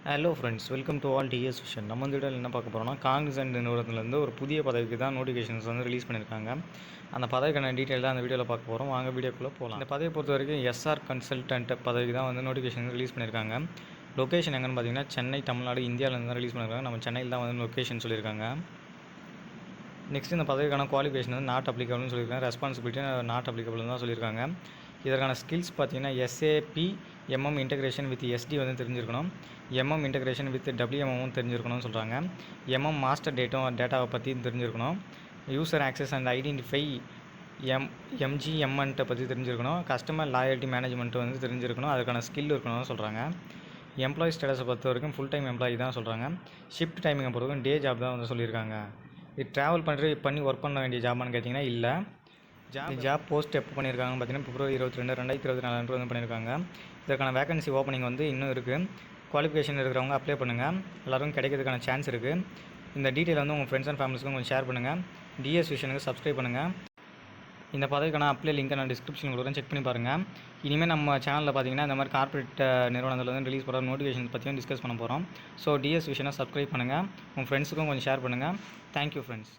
Hello friends, welcome to all TS vision. நம்ம இந்த வீடியோவில் என்ன பார்க்க போகிறோம்னா, காங்கிரஸ் நிறுவனத்துலேருந்து ஒரு புதிய பதவிக்கு தான் நோட்டிஃபிகேஷன்ஸ் வந்து ரிலீஸ் பண்ணியிருக்காங்க. அந்த பதவிக்கான டீட்டெயில் தான் அந்த வீடியோவில் பார்க்க போகிறோம். வாங்க வீடியோக்குள்ளே போகலாம். இந்த பதவியை பொறுத்த வரைக்கும் எஸ்ஆர் கன்சல்டன்ட் பதவிக்கு தான் வந்து நோட்டிஃபிகேஷன் ரிலீஸ் பண்ணியிருக்காங்க. லொக்கேஷன் எங்கன்னு பார்த்தீங்கன்னா சென்னை, தமிழ்நாடு, இந்தியாவிலேருந்து தான் ரிலீஸ் பண்ணியிருக்காங்க. நம்ம சென்னையில் தான் வந்து லொக்கேஷன் சொல்லியிருக்காங்க. நெக்ஸ்ட் இந்த பதவிக்கான குவாலிஃபிகேஷன் வந்து நாட் அப்ளிகபிள்னு சொல்லியிருக்காங்க. ரெஸ்பான்சிபிலிட்டி நாட் அப்ளிகபிள்னு தான் சொல்லியிருக்காங்க. இதற்கான ஸ்கில்ஸ் பார்த்தீங்கன்னா SAP MM integration with SD வந்து தெரிஞ்சிருக்கணும். எம்எம் இன்டெகிரேஷன் வித் டபிள்யூஎம்எம் தெரிஞ்சிருக்கணும்னு சொல்கிறாங்க. எம்எம் மாஸ்டர் டேட்டாவை பற்றி தெரிஞ்சிருக்கணும். யூசர் ஆக்சஸ் அண்ட் ஐடென்டிஃபை எம்ஜிஎம்என்ட்டை பற்றி தெரிஞ்சிருக்கணும். கஸ்டமர் லாயல்ட்டி மேனேஜ்மெண்ட் வந்து தெரிஞ்சிருக்கணும். அதுக்கான ஸ்கில் இருக்கணும்னு சொல்கிறாங்க. எம்ப்ளாயி ஸ்டேட்டஸை பொறுத்த வரைக்கும் ஃபுல் டைம் எம்ப்ளாயி தான் சொல்கிறாங்க. ஷிஃப்ட் டைமிங்கை பொறுத்த வரைக்கும் டே ஜாப் தான் வந்து சொல்லியிருக்காங்க. இது ட்ராவல் பண்ணி ஒர்க் பண்ண வேண்டிய ஜாப்னு கேட்டிங்கன்னா இல்லை. ஜாப் போஸ்ட் எப்போ பண்ணியிருக்காங்கன்னு பார்த்தீங்கன்னா February 22, 2024 வந்து பண்ணியிருக்காங்க. இதற்கான வேகன்சி ஓப்பனிங் வந்து இன்னும் இருக்குது. குவாலிஃபிகேஷன் இருக்கிறவங்க அப்ளை பண்ணுங்கள். எல்லோரும் கிடைக்கிறதுக்கான சான்ஸ் இருக்குது. இந்த டீட்டெயில் வந்து உங்கள் ஃப்ரெண்ட்ஸ் அண்ட் ஃபேமிலிஸ்க்கு கொஞ்சம் ஷேர் பண்ணுங்கள். டிஎஸ் விஷனுக்கு சப்ஸ்கிரைப் பண்ணுங்கள். இந்த பதவிக்கான அப்ளை லிங்க்கை நான் டிஸ்கிரிப்ஷன் கொடுக்குறேன், செக் பண்ணி பாருங்கள். இனிமேல் நம்ம சேனலில் பார்த்தீங்கன்னா இந்த மாதிரி கார்ப்பரேட் நிறுவனத்தில் வந்து ரிலீஸ் பண்ணுற நோட்டிஃபிகேஷன் பற்றியும் டிஸ்கஸ் பண்ண போகிறோம். ஸோ டிஎஸ் விஷனை சப்ஸ்கிரைப் பண்ணுங்கள். உங்கள் ஃப்ரெண்ட்ஸுக்கும் கொஞ்சம் ஷேர் பண்ணுங்கள். Thank you friends.